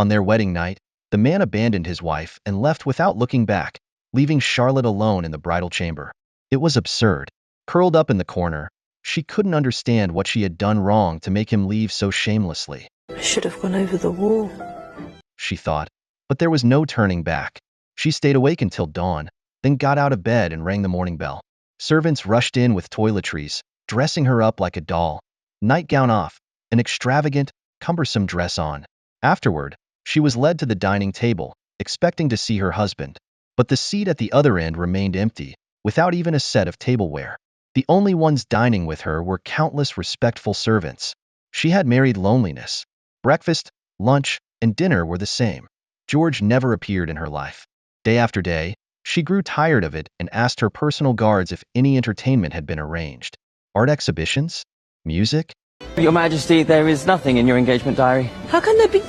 On their wedding night, the man abandoned his wife and left without looking back, leaving Charlotte alone in the bridal chamber. It was absurd. Curled up in the corner, she couldn't understand what she had done wrong to make him leave so shamelessly. I should have gone over the wall, She thought, but there was no turning back. She stayed awake until dawn, then got out of bed and rang the morning bell. Servants rushed in with toiletries, dressing her up like a doll, nightgown off, an extravagant, cumbersome dress on. Afterward, she was led to the dining table, expecting to see her husband. But the seat at the other end remained empty, without even a set of tableware. The only ones dining with her were countless respectful servants. She had married loneliness. Breakfast, lunch, and dinner were the same. George never appeared in her life. Day after day, she grew tired of it and asked her personal guards if any entertainment had been arranged. Art exhibitions? Music? Your Majesty, there is nothing in your engagement diary. How can there be?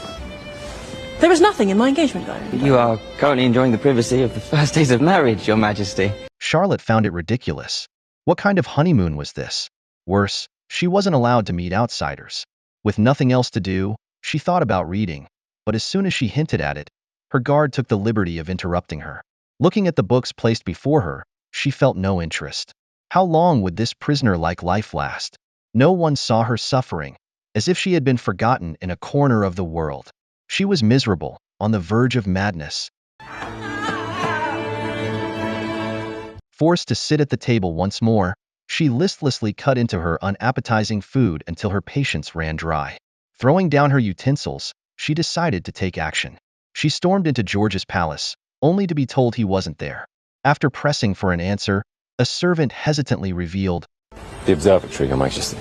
There is nothing in my engagement diary. You are currently enjoying the privacy of the first days of marriage, Your Majesty. Charlotte found it ridiculous. What kind of honeymoon was this? Worse, she wasn't allowed to meet outsiders. With nothing else to do, she thought about reading, but as soon as she hinted at it, her guard took the liberty of interrupting her. Looking at the books placed before her, she felt no interest. How long would this prisoner-like life last? No one saw her suffering, as if she had been forgotten in a corner of the world. She was miserable, on the verge of madness. Forced to sit at the table once more, she listlessly cut into her unappetizing food until her patience ran dry. Throwing down her utensils, she decided to take action. She stormed into George's palace, only to be told he wasn't there. After pressing for an answer, a servant hesitantly revealed, "The observatory, Your Majesty."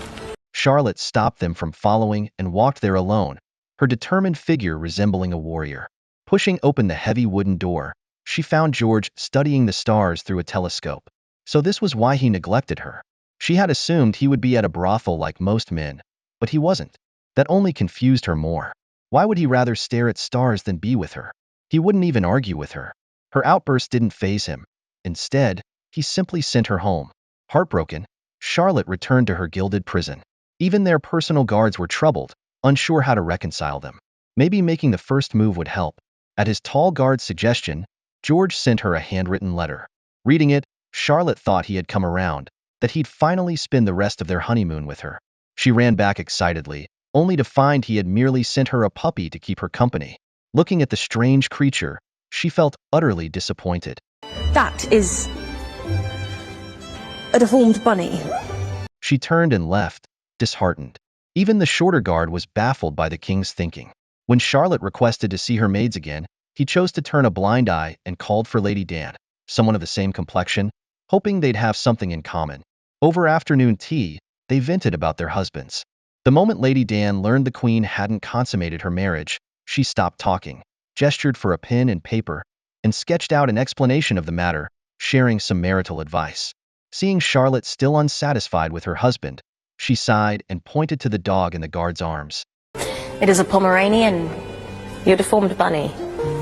Charlotte stopped them from following and walked there alone, her determined figure resembling a warrior. Pushing open the heavy wooden door, she found George studying the stars through a telescope. So this was why he neglected her. She had assumed he would be at a brothel like most men, but he wasn't. That only confused her more. Why would he rather stare at stars than be with her? He wouldn't even argue with her. Her outburst didn't faze him. Instead, he simply sent her home. Heartbroken, Charlotte returned to her gilded prison. Even their personal guards were troubled, unsure how to reconcile them. Maybe making the first move would help. At his tall guard's suggestion, George sent her a handwritten letter. Reading it, Charlotte thought he had come around, that he'd finally spend the rest of their honeymoon with her. She ran back excitedly, only to find he had merely sent her a puppy to keep her company. Looking at the strange creature, she felt utterly disappointed. That is a deformed bunny. She turned and left, disheartened. Even the shorter guard was baffled by the king's thinking. When Charlotte requested to see her maids again, he chose to turn a blind eye and called for Lady Dan, someone of the same complexion, hoping they'd have something in common. Over afternoon tea, they vented about their husbands. The moment Lady Dan learned the queen hadn't consummated her marriage, she stopped talking, gestured for a pen and paper, and sketched out an explanation of the matter, sharing some marital advice. Seeing Charlotte still unsatisfied with her husband, she sighed and pointed to the dog in the guard's arms. It is a Pomeranian, your deformed bunny.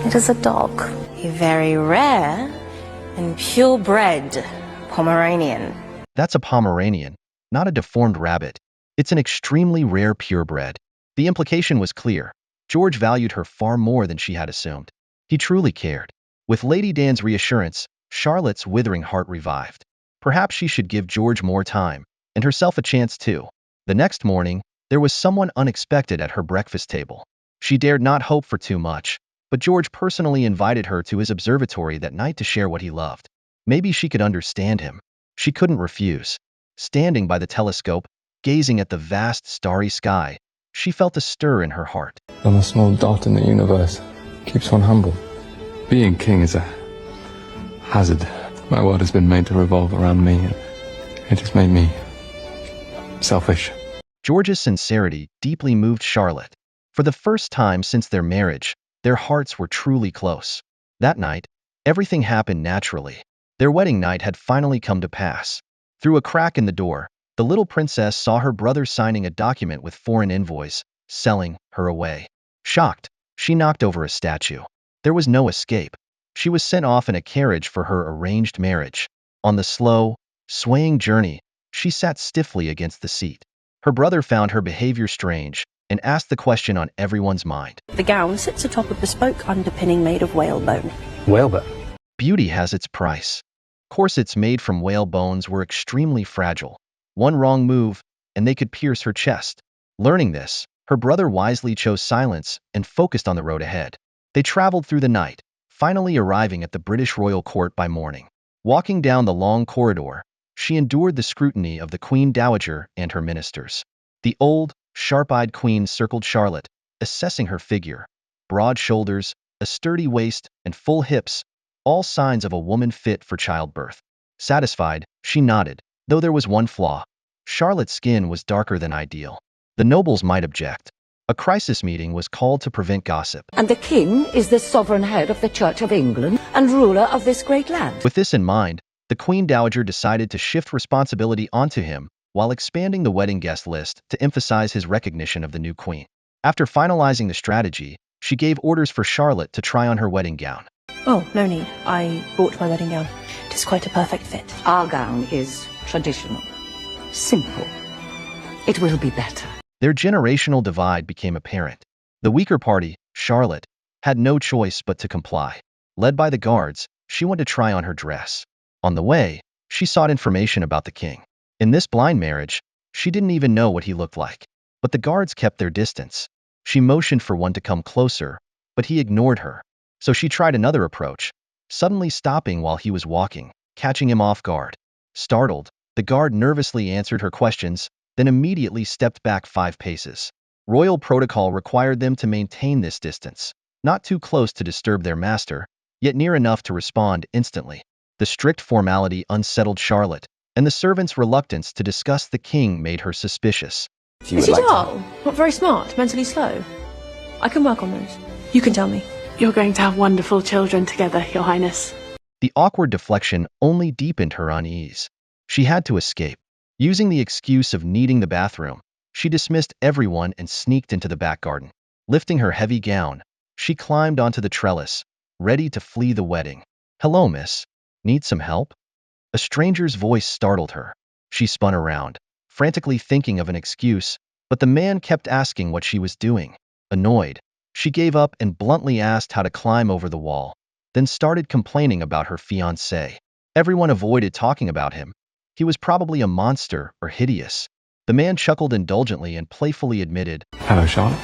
It is a dog, a very rare and purebred Pomeranian. That's a Pomeranian, not a deformed rabbit. It's an extremely rare purebred. The implication was clear. George valued her far more than she had assumed. He truly cared. With Lady Dan's reassurance, Charlotte's withering heart revived. Perhaps she should give George more time, and herself a chance too. The next morning, there was someone unexpected at her breakfast table. She dared not hope for too much, but George personally invited her to his observatory that night to share what he loved. Maybe she could understand him. She couldn't refuse. Standing by the telescope, gazing at the vast starry sky, she felt a stir in her heart. I'm a small dot in the universe. Keeps one humble. Being king is a hazard. My world has been made to revolve around me, and it has made me selfish. George's sincerity deeply moved Charlotte. For the first time since their marriage, their hearts were truly close. That night, everything happened naturally. Their wedding night had finally come to pass. Through a crack in the door, the little princess saw her brother signing a document with foreign envoys, selling her away. Shocked, she knocked over a statue. There was no escape. She was sent off in a carriage for her arranged marriage. On the slow, swaying journey, she sat stiffly against the seat. Her brother found her behavior strange, and asked the question on everyone's mind. The gown sits atop a bespoke underpinning made of whalebone. Whalebone. Beauty has its price. Corsets made from whale bones were extremely fragile. One wrong move, and they could pierce her chest. Learning this, her brother wisely chose silence and focused on the road ahead. They traveled through the night, finally arriving at the British royal court by morning. Walking down the long corridor, she endured the scrutiny of the Queen Dowager and her ministers. The old, sharp-eyed queen circled Charlotte, assessing her figure. Broad shoulders, a sturdy waist, and full hips, all signs of a woman fit for childbirth. Satisfied, she nodded, though there was one flaw. Charlotte's skin was darker than ideal. The nobles might object. A crisis meeting was called to prevent gossip. And the king is the sovereign head of the Church of England and ruler of this great land. With this in mind, the Queen Dowager decided to shift responsibility onto him while expanding the wedding guest list to emphasize his recognition of the new queen. After finalizing the strategy, she gave orders for Charlotte to try on her wedding gown. Oh, no need. I bought my wedding gown. It is quite a perfect fit. Our gown is traditional, simple. It will be better. Their generational divide became apparent. The weaker party, Charlotte, had no choice but to comply. Led by the guards, she went to try on her dress. On the way, she sought information about the king. In this blind marriage, she didn't even know what he looked like. But the guards kept their distance. She motioned for one to come closer, but he ignored her. So she tried another approach, suddenly stopping while he was walking, catching him off guard. Startled, the guard nervously answered her questions, then immediately stepped back 5 paces. Royal protocol required them to maintain this distance, not too close to disturb their master, yet near enough to respond instantly. The strict formality unsettled Charlotte, and the servant's reluctance to discuss the king made her suspicious. Is he dull? Not very smart? Mentally slow? I can work on those. You can tell me. You're going to have wonderful children together, Your Highness. The awkward deflection only deepened her unease. She had to escape. Using the excuse of needing the bathroom, she dismissed everyone and sneaked into the back garden. Lifting her heavy gown, she climbed onto the trellis, ready to flee the wedding. "Hello, miss. Need some help?" A stranger's voice startled her. She spun around, frantically thinking of an excuse, but the man kept asking what she was doing. Annoyed, she gave up and bluntly asked how to climb over the wall, then started complaining about her fiancé. Everyone avoided talking about him. He was probably a monster or hideous. The man chuckled indulgently and playfully admitted, Hello, Charlotte.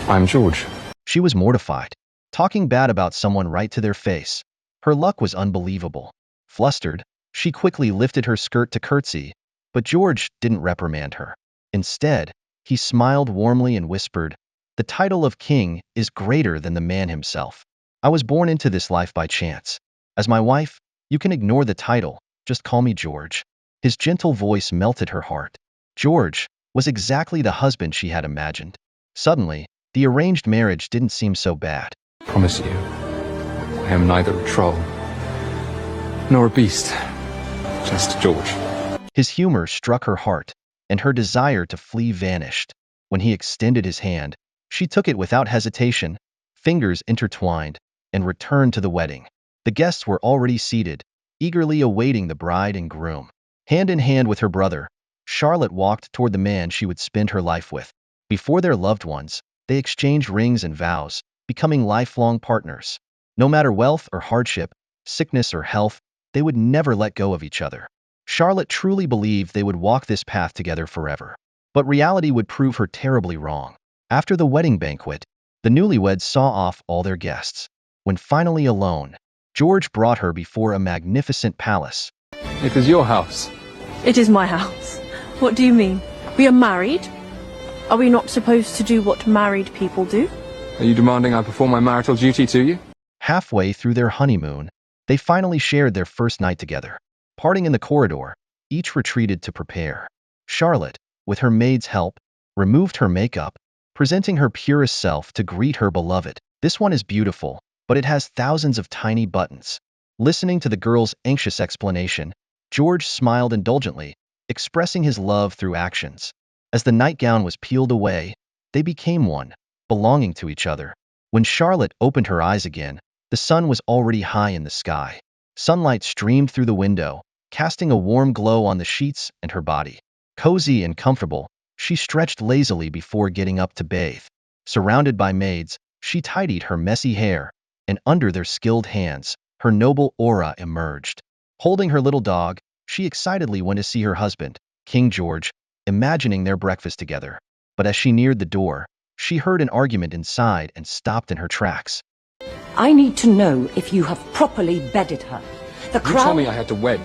I'm George. She was mortified, talking bad about someone right to their face. Her luck was unbelievable. Flustered, she quickly lifted her skirt to curtsy, but George didn't reprimand her. Instead, he smiled warmly and whispered, "The title of king is greater than the man himself. I was born into this life by chance. As my wife, you can ignore the title, just call me George." His gentle voice melted her heart. George was exactly the husband she had imagined. Suddenly, the arranged marriage didn't seem so bad. Promise you, I am neither a troll nor a beast. Just George. His humor struck her heart, and her desire to flee vanished. When he extended his hand, she took it without hesitation, fingers intertwined, and returned to the wedding. The guests were already seated, eagerly awaiting the bride and groom. Hand in hand with her brother, Charlotte walked toward the man she would spend her life with. Before their loved ones, they exchanged rings and vows, becoming lifelong partners. No matter wealth or hardship, sickness or health, they would never let go of each other. Charlotte truly believed they would walk this path together forever. But reality would prove her terribly wrong. After the wedding banquet, the newlyweds saw off all their guests. When finally alone, George brought her before a magnificent palace. It is your house. It is my house. What do you mean? We are married? Are we not supposed to do what married people do? Are you demanding I perform my marital duty to you? Halfway through their honeymoon, they finally shared their first night together. Parting in the corridor, each retreated to prepare. Charlotte, with her maid's help, removed her makeup, presenting her purest self to greet her beloved. "This one is beautiful, but it has thousands of tiny buttons." Listening to the girl's anxious explanation, George smiled indulgently, expressing his love through actions. As the nightgown was peeled away, they became one, belonging to each other. When Charlotte opened her eyes again, the sun was already high in the sky. Sunlight streamed through the window, casting a warm glow on the sheets and her body. Cozy and comfortable, she stretched lazily before getting up to bathe. Surrounded by maids, she tidied her messy hair, and under their skilled hands, her noble aura emerged. Holding her little dog, she excitedly went to see her husband, King George, imagining their breakfast together. But as she neared the door, she heard an argument inside and stopped in her tracks. I need to know if you have properly bedded her. The You crown... told me I had to wed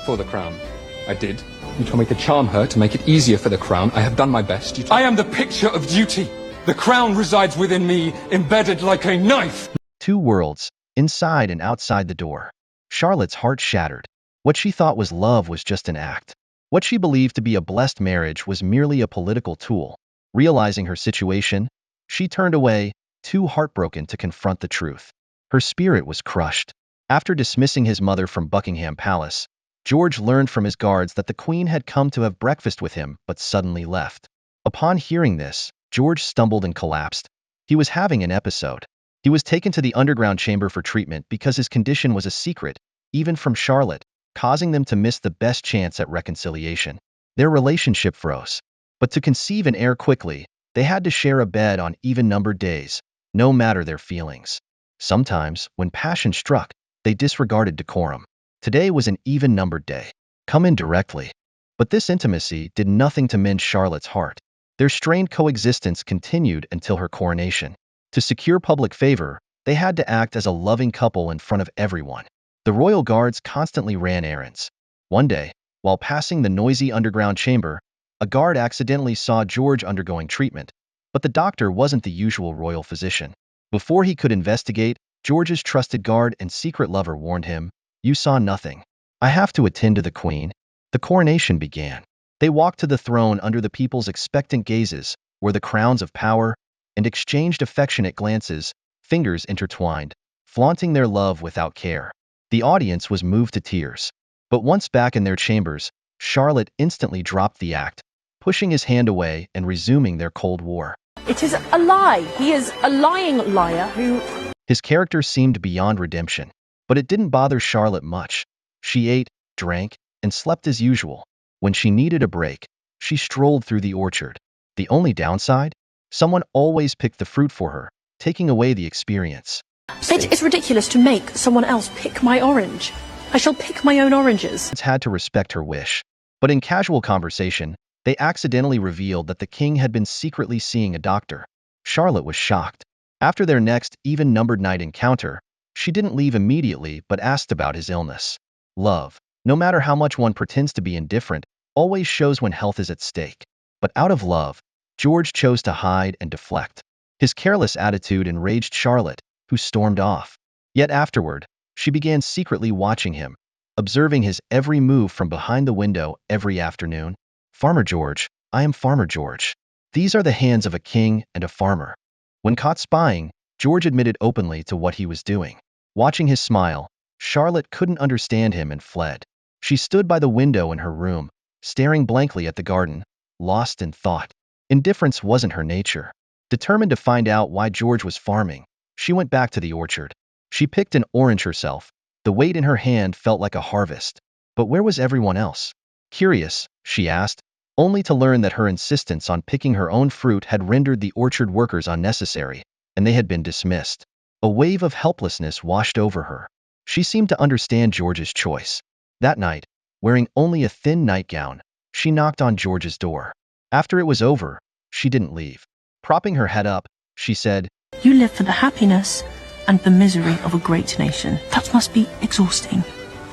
for the crown. I did. You told me to charm her to make it easier for the crown. I have done my best. I am the picture of duty. The crown resides within me, embedded like a knife. Two worlds, inside and outside the door. Charlotte's heart shattered. What she thought was love was just an act. What she believed to be a blessed marriage was merely a political tool. Realizing her situation, she turned away, too heartbroken to confront the truth. Her spirit was crushed. After dismissing his mother from Buckingham Palace, George learned from his guards that the Queen had come to have breakfast with him but suddenly left. Upon hearing this, George stumbled and collapsed. He was having an episode. He was taken to the underground chamber for treatment because his condition was a secret, even from Charlotte, causing them to miss the best chance at reconciliation. Their relationship froze. But to conceive an heir quickly, they had to share a bed on even-numbered days, no matter their feelings. Sometimes, when passion struck, they disregarded decorum. Today was an even-numbered day. Come in directly. But this intimacy did nothing to mend Charlotte's heart. Their strained coexistence continued until her coronation. To secure public favor, they had to act as a loving couple in front of everyone. The royal guards constantly ran errands. One day, while passing the noisy underground chamber, a guard accidentally saw George undergoing treatment, but the doctor wasn't the usual royal physician. Before he could investigate, George's trusted guard and secret lover warned him, "You saw nothing. I have to attend to the Queen." The coronation began. They walked to the throne under the people's expectant gazes, wore the crowns of power, and exchanged affectionate glances, fingers intertwined, flaunting their love without care. The audience was moved to tears. But once back in their chambers, Charlotte instantly dropped the act, pushing his hand away and resuming their Cold War. It is a lie. He is a lying liar who... His character seemed beyond redemption, but it didn't bother Charlotte much. She ate, drank, and slept as usual. When she needed a break, she strolled through the orchard. The only downside? Someone always picked the fruit for her, taking away the experience. It is ridiculous to make someone else pick my orange. I shall pick my own oranges. Had to respect her wish. But in casual conversation, they accidentally revealed that the king had been secretly seeing a doctor. Charlotte was shocked. After their next even-numbered night encounter, she didn't leave immediately but asked about his illness. Love, no matter how much one pretends to be indifferent, always shows when health is at stake. But out of love, George chose to hide and deflect. His careless attitude enraged Charlotte, who stormed off. Yet afterward, she began secretly watching him, observing his every move from behind the window every afternoon. "Farmer George, I am Farmer George. These are the hands of a king and a farmer." When caught spying, George admitted openly to what he was doing. Watching his smile, Charlotte couldn't understand him and fled. She stood by the window in her room, staring blankly at the garden, lost in thought. Indifference wasn't her nature. Determined to find out why George was farming, she went back to the orchard. She picked an orange herself. The weight in her hand felt like a harvest. But where was everyone else? Curious, she asked, only to learn that her insistence on picking her own fruit had rendered the orchard workers unnecessary, and they had been dismissed. A wave of helplessness washed over her. She seemed to understand George's choice. That night, wearing only a thin nightgown, she knocked on George's door. After it was over, she didn't leave. Propping her head up, she said, You live for the happiness and the misery of a great nation. That must be exhausting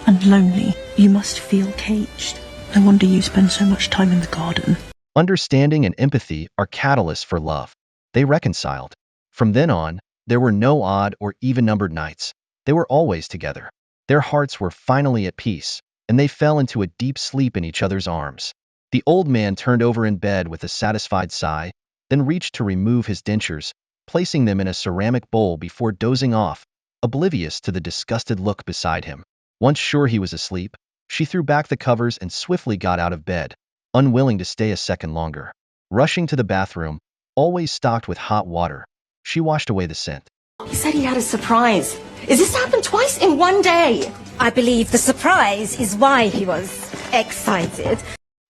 and lonely. You must feel caged. No wonder you spend so much time in the garden. Understanding and empathy are catalysts for love. They reconciled. From then on, there were no odd or even-numbered nights. They were always together. Their hearts were finally at peace, and they fell into a deep sleep in each other's arms. The old man turned over in bed with a satisfied sigh, then reached to remove his dentures, placing them in a ceramic bowl before dozing off, oblivious to the disgusted look beside him. Once sure he was asleep, she threw back the covers and swiftly got out of bed, unwilling to stay a second longer. Rushing to the bathroom, always stocked with hot water, she washed away the scent. He said he had a surprise. Is this happened twice in one day? I believe the surprise is why he was excited.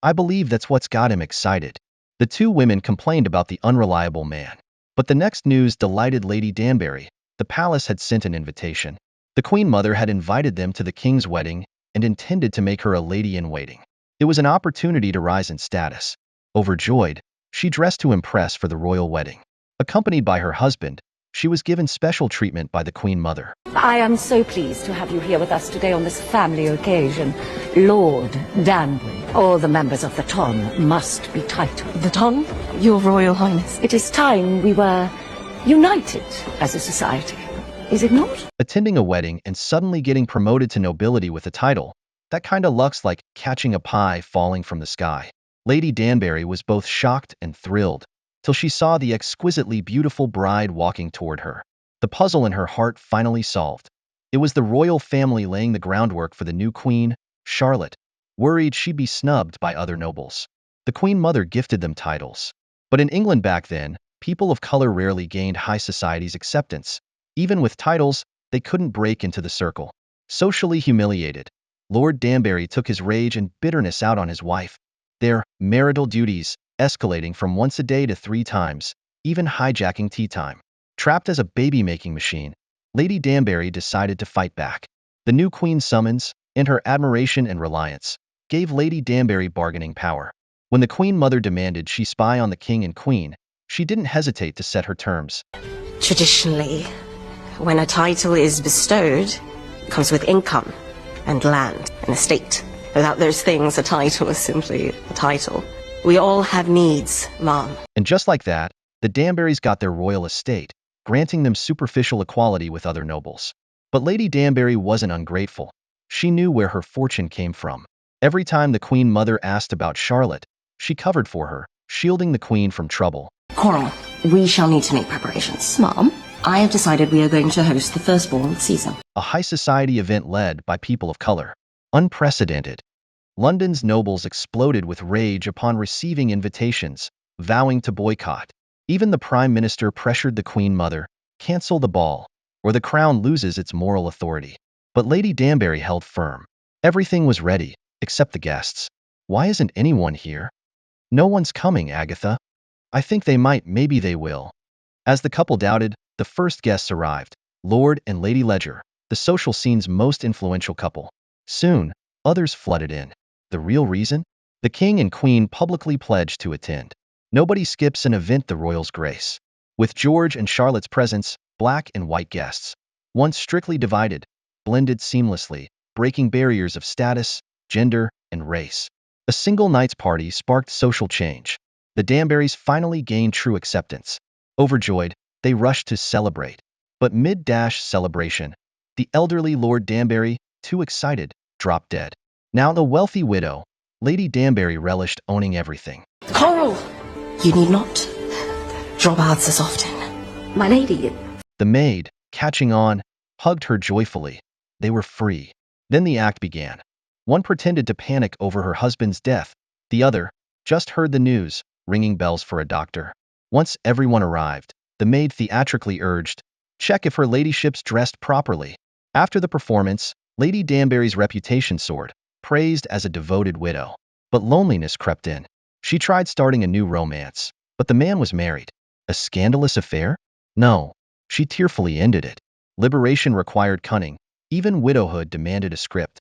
I believe that's what's got him excited. The two women complained about the unreliable man. But the next news delighted Lady Danbury. The palace had sent an invitation. The Queen Mother had invited them to the king's wedding and intended to make her a lady-in-waiting. It was an opportunity to rise in status. Overjoyed, she dressed to impress for the royal wedding. Accompanied by her husband, she was given special treatment by the Queen Mother. I am so pleased to have you here with us today on this family occasion. Lord Danbury, all the members of the Ton must be titled. The Ton? Your Royal Highness. It is time we were united as a society, is it not? Attending a wedding and suddenly getting promoted to nobility with a title, that kind of luck's like catching a pie falling from the sky. Lady Danbury was both shocked and thrilled, till she saw the exquisitely beautiful bride walking toward her. The puzzle in her heart finally solved. It was the royal family laying the groundwork for the new queen, Charlotte, worried she'd be snubbed by other nobles. The Queen Mother gifted them titles. But in England back then, people of color rarely gained high society's acceptance. Even with titles, they couldn't break into the circle. Socially humiliated, Lord Danbury took his rage and bitterness out on his wife. Their marital duties escalating from once a day to 3 times, even hijacking tea time. Trapped as a baby-making machine, Lady Danbury decided to fight back. The new queen's summons, and her admiration and reliance, gave Lady Danbury bargaining power. When the Queen Mother demanded she spy on the king and queen, she didn't hesitate to set her terms. Traditionally, when a title is bestowed, it comes with income and land and estate. Without those things, a title is simply a title. We all have needs, Mom. And just like that, the Danburys got their royal estate, granting them superficial equality with other nobles. But Lady Danbury wasn't ungrateful. She knew where her fortune came from. Every time the Queen Mother asked about Charlotte, she covered for her, shielding the queen from trouble. Coral, we shall need to make preparations. Mom, I have decided we are going to host the firstborn with Caesar. A high society event led by people of color. Unprecedented. London's nobles exploded with rage upon receiving invitations, vowing to boycott. Even the Prime Minister pressured the Queen Mother, cancel the ball, or the crown loses its moral authority. But Lady Danbury held firm. Everything was ready, except the guests. Why isn't anyone here? No one's coming, Agatha. I think they might, maybe they will. As the couple doubted, the first guests arrived, Lord and Lady Ledger, the social scene's most influential couple. Soon, others flooded in. The real reason? The king and queen publicly pledged to attend. Nobody skips an event the royals grace. With George and Charlotte's presence, black and white guests, once strictly divided, blended seamlessly, breaking barriers of status, gender, and race. A single night's party sparked social change. The Danburys finally gained true acceptance. Overjoyed, they rushed to celebrate. But mid-celebration, the elderly Lord Danbury, too excited, dropped dead. Now the wealthy widow, Lady Danbury relished owning everything. Coral! You need not drop answers often. My lady. The maid, catching on, hugged her joyfully. They were free. Then the act began. One pretended to panic over her husband's death. The other just heard the news, ringing bells for a doctor. Once everyone arrived, the maid theatrically urged, check if her ladyship's dressed properly. After the performance, Lady Danbury's reputation soared, praised as a devoted widow. But loneliness crept in. She tried starting a new romance, but the man was married. A scandalous affair? No. She tearfully ended it. Liberation required cunning. Even widowhood demanded a script.